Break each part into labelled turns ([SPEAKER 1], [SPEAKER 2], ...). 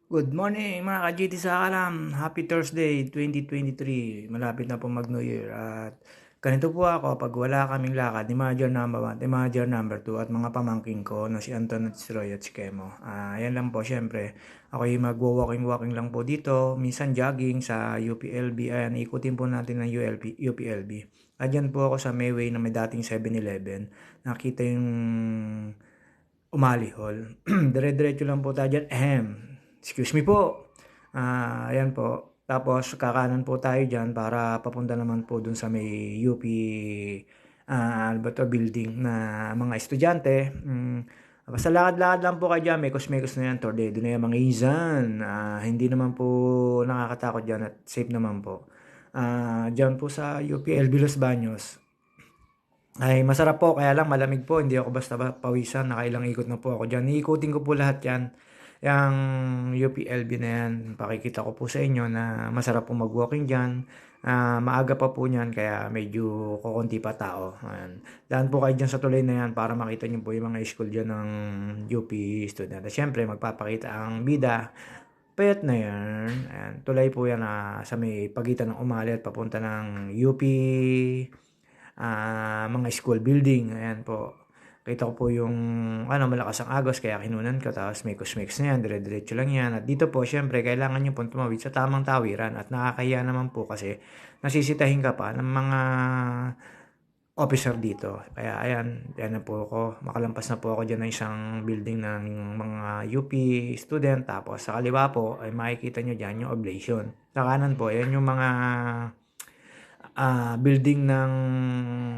[SPEAKER 1] Good morning mga ka-GT sa Kalam. Happy Thursday 2023. Malapit na po mag-New Year. At ganito po ako pag wala kaming lakad ni Manager number 1, ni Manager number 2 at mga pamangking ko na si Anton at si Roy at si Kemo. Yan lang po syempre. Ako yung magwo-walking lang po dito. Minsan jogging sa UPLB. Ayan, ikutin po natin ng UPLB. At dyan po ako sa Mayway na may dating 7-Eleven. Nakita yung Umali Hall. Dire-diretso lang po tayo dyan. Excuse me po. Ayan po. Tapos kakanan po tayo dyan para papunta naman po dun sa may UP building na mga estudyante. Basta lakad-lakad lang po kayo dyan. Mekos-mekos na yan. Tornado na yan mga izan. Hindi naman po nakakatakot dyan at safe naman po. Dyan po sa UPLB Los Baños. Ay masarap po, kaya lang malamig po, hindi ako basta pawisan, nakailang ikot na po ako dyan. Iikutin ko po lahat yan, yung UPLB na yan, pakikita ko po sa inyo na masarap po mag-walking dyan. Maaga pa po niyan, kaya medyo kukunti pa tao. Ayan. Daan po kayo dyan sa tulay na yan para makita nyo po yung mga school dyan ng UP student. At syempre, magpapakita ang bida. Payat na yan. Ayan. Tulay po yan sa may pagitan ng Umali at papunta ng UP mga school building. Ayan po. Kita ko po yung malakas ang agos kaya kinunan ko. Tapos may kusmix na yan. Dire-diretso lang yan. At dito po, syempre, kailangan nyo pong tumawid sa tamang tawiran. At nakakahiya naman po kasi nasisitahin ka pa ng mga officer dito. Kaya ayan, yan na po ako. Makalampas na po ako dyan ng isang building ng mga UP student. Tapos sa kaliwa po, ay makikita nyo dyan yung oblation. Sa kanan po, ayan yung mga building ng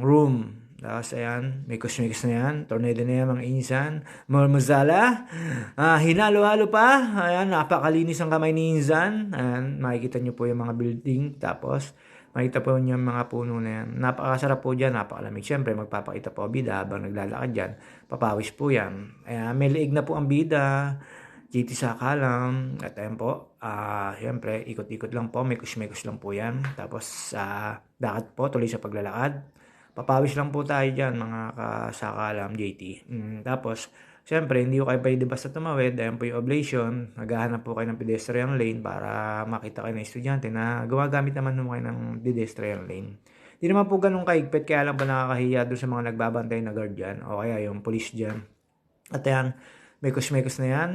[SPEAKER 1] room. Tapos ayan, may kusmix na yan. Tornado na yan, mga insan. Marmazala. Hinalo-halo pa. Ayan, napakalinis ang kamay ni insan. Ayan, makikita nyo po yung mga building. Tapos, makita po nyo yung mga puno na yan. Napakasarap po dyan, napakalamig. Siyempre, magpapakita po ang bida habang naglalakad dyan. Papawis po yan. Ayan, may liig na po ang bida. GT Saka lang. At ayan po, siyempre, ikot-ikot lang po. Mekus-mekus lang po yan. Tapos, dakat po, tuloy sa paglalakad. Papawis lang po tayo dyan, mga kasaka lang, JT. Tapos, siyempre, hindi ko kayo pwede basta tumawid. Ayan po yung oblation. Naghahanap po kayo ng pedestrian lane para makita kayo ng estudyante na gumagamit naman mo kayo ng pedestrian lane. Hindi naman po ganun kaigpit, kaya lang po nakakahiya doon sa mga nagbabantay na guard dyan o kaya yung police dyan. At ayan, mekos-mekos na yan,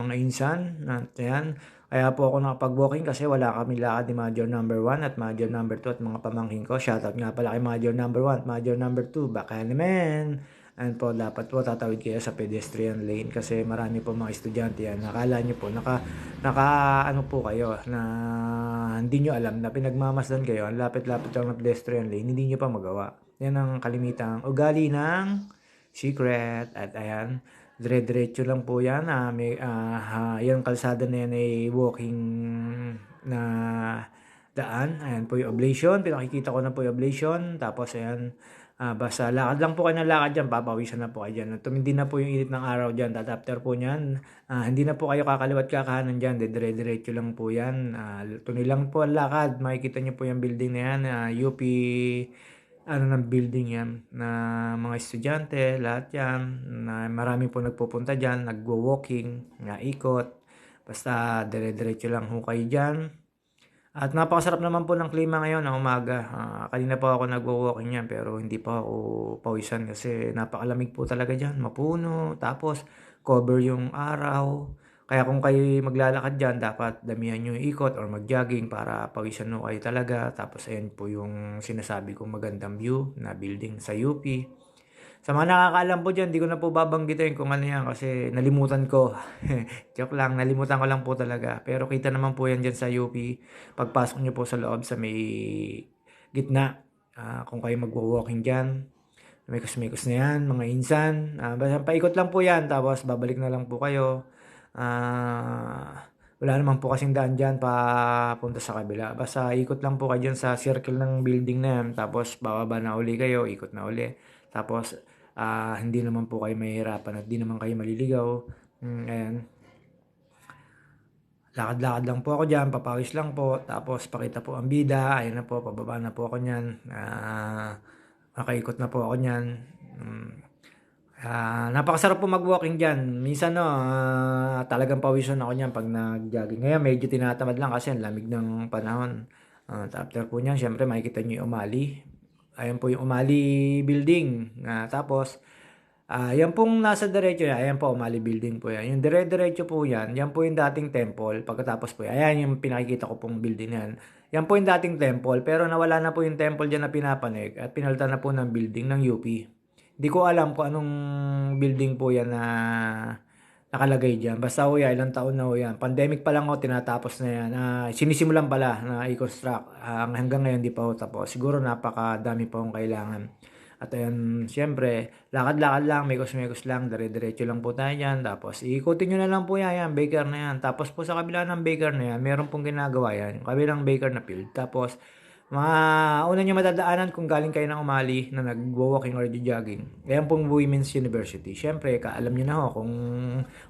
[SPEAKER 1] mga insan. At ayan, kaya po ako nakapag-walking kasi wala kami lakad ni Major number 1 at Major number 2 at mga pamangkin ko. Shoutout nga pala kay Major number 1 at Major number 2. Baka naman. And po, dapat po tatawid kayo sa pedestrian lane kasi marami po mga estudyante yan. Nakala nyo po, ano po kayo, na hindi nyo alam na pinagmamasdan kayo. Ang lapit-lapit lang ng pedestrian lane, hindi nyo pa magawa. Yan ang kalimitang ugali ng secret. At ayan, dire-diretso lang po yan. Yung kalsada na yan ay walking na daan. Ayan po yung oblation. Pinakikita ko na po yung oblation. Tapos ayan, basta lakad lang po kayo ng lakad dyan. Papawisan na po kayo dyan. Tumindi na po yung init ng araw dyan. After po nyan, hindi na po kayo kakaliwat kakahanan dyan. Dire-diretso lang po yan. Tuloy lang po ang lakad. Makikita nyo po yung building na yan. UP ng building yan na mga estudyante, lahat yan, na marami po nagpupunta dyan, nagwo-walking, ikot, basta dire-diretso lang ho kayo dyan. At napakasarap naman po ng klima ngayon ng umaga. Kanina pa ako nagwo-walking yan pero hindi pa ako pawisan kasi napakalamig po talaga dyan, mapuno, tapos cover yung araw. Kaya kung kayo maglalakad dyan, dapat damihan nyo yung ikot or mag-jogging para pawisan nyo kayo talaga. Tapos ayan po yung sinasabi kong magandang view na building sa UP. Sa mga nakakaalam po dyan, di ko na po babanggitin kung ano yan kasi nalimutan ko. Joke lang, nalimutan ko lang po talaga. Pero kita naman po yan dyan sa UP. Pagpasok nyo po sa loob sa may gitna. Kung kayo magwo-walking dyan, mikos-mikos na yan, mga insan. Basta paikot lang po yan, tapos babalik na lang po kayo. Wala naman po kasing daan dyan papunta sa kabila. Basta ikot lang po kayo dyan sa circle ng building na yan. Tapos bababa na uli kayo, ikot na uli. Tapos hindi naman po kayo mahihirapan at hindi naman kayo maliligaw. Ayan. Lakad-lakad lang po ako dyan, papawis lang po. Tapos pakita po ang bida. Ayun na po, pababa na po ako nyan. Nakaikot na po ako nyan. Napakasarap po mag-walking diyan. Minsan 'no, talagang pawisan ako niyan 'pag nag-jogging. Ngayon medyo tinatamad lang kasi ang lamig ng panahon. At after po niyan siyempre makikita niyo yung Umali. Ayan po yung Umali Building. Tapos, 'yan pong nasa diretso yan, ayan po Umali Building po yan. Yung dire-diretso po yan, yan po yung dating temple. Pagkatapos po, ayan yung pinakikita ko pong building na yan. Yan po yung dating temple, pero nawala na po yung temple diyan na pinapanik at pinalitan na po ng building ng UP. Di ko alam kung anong building po yan na nakalagay diyan. Basta ho yan, ilang taon na ho yan. Pandemic pa lang ho, tinatapos na yan. Sinisimulan pala na i-construct. Hanggang ngayon di pa ho tapos. Siguro napakadami pa hong kailangan. At ayan, siyempre, lakad-lakad lang, mekos-mekos lang, dire-diretso lang po tayo dyan. Tapos, iikutin nyo na lang po yan, baker na yan. Tapos po sa kabila ng baker na yan, meron pong ginagawa yan. Kabilang baker na field. Tapos, una nyo matadaanan kung galing kayo ng Umali na nag-walking or jogging. Ayan pong Women's University. Siyempre, alam nyo na ho kung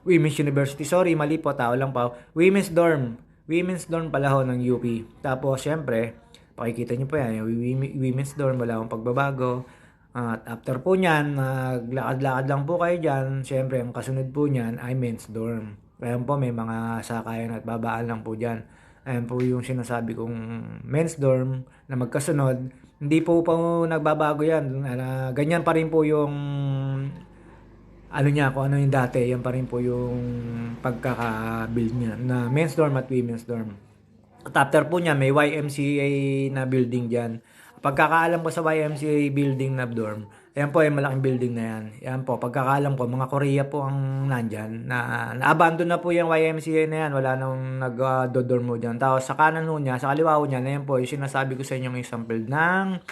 [SPEAKER 1] Women's University. Sorry, mali po, tao lang po. Women's Dorm. Women's Dorm pala ho ng UP. Tapos, siyempre, pakikita nyo po yan. Yung Women's Dorm, wala akong pagbabago. At after po niyan, naglakad-lakad lang po kayo dyan. Siyempre, ang kasunod po niyan ay men's dorm. Ayan po, may mga sakayan at babaan lang po dyan. Ayan po yung sinasabi kong men's dorm na magkasunod. Hindi po nagbabago yan. Ganyan pa rin po yung ano niya, kung ano yung dati. Yan pa rin po yung pagkaka-build niya na men's dorm at women's dorm. At after po niya, may YMCA na building dyan. Pagkakaalam ko sa YMCA building na dorm, ayan po yung malaking building na yan. Ayan po, pagkakaalam ko, mga Korea po ang nandyan. Na-abandon na po yung YMCA na yan. Wala nang nag-dorm mo dyan. Tapos sa kanan ho niya, sa kaliwa ho niya, ayan po, yung sinasabi ko sa inyo yung example ng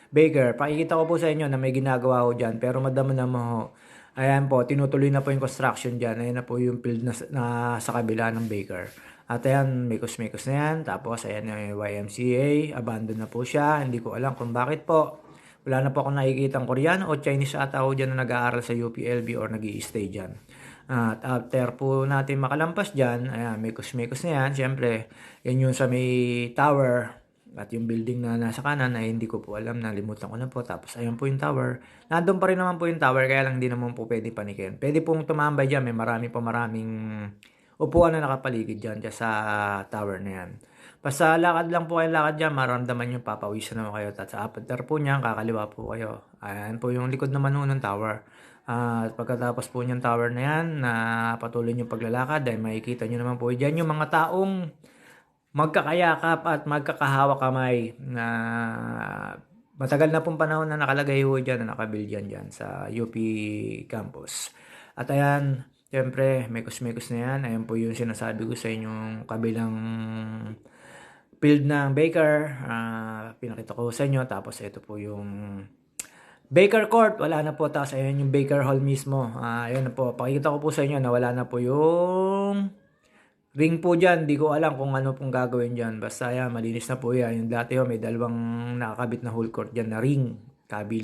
[SPEAKER 1] baker. Pakikita ko po sa inyo na may ginagawa ho dyan, pero madama ho. Ayan po, tinutuloy na po yung construction dyan. Ayan na po yung field na sa kabila ng baker. At ayan, mekos-mekos na yan. Tapos ayan yung YMCA, abandon na po siya. Hindi ko alam kung bakit po. Wala na po akong nakikitang Koreano o Chinese ata ho dyan na nag-aaral sa UPLB or nag-i-stay dyan. At after po natin makalampas dyan, ayan, mekos-mekos na yan. Siyempre, yan yung sa may tower. At yung building na nasa kanan ay hindi ko po alam, nalimutan ko na po. Tapos ayan po yung tower. Nandun pa rin naman po yung tower, kaya lang hindi naman po pwede panikin. Pwede pong tumambay dyan, may maraming upuan na nakapaligid dyan sa tower na yan. Basta lakad lang po kayo, lakad dyan, maramdaman nyo, papawisan naman kayo. At sa after po niyan, kakaliwa po kayo. Ayan po yung likod naman ng tower. At pagkatapos po niyang tower na yan, na patuloy nyo paglalakad, ay makikita nyo naman po dyan yung mga taong magkakayakap at magkakahawak kamay na matagal na pong panahon na nakalagay ho dyan, na nakabuild dyan sa UP campus. At ayan, siyempre, mekos-mekos na yan. Ayan po yung sinasabi ko sa inyong kabilang field ng baker. Pinakita ko sa inyo. Tapos ito po yung baker court. Wala na po. Tapos ayan yung baker hall mismo. Ayan na po. Pakikita ko po sa inyo na wala na po yung ring po dyan. Di ko alam kung ano pong gagawin dyan. Basta ayan, malinis na po yan. Yung dati may dalawang nakakabit na whole court dyan na ring. Kabila.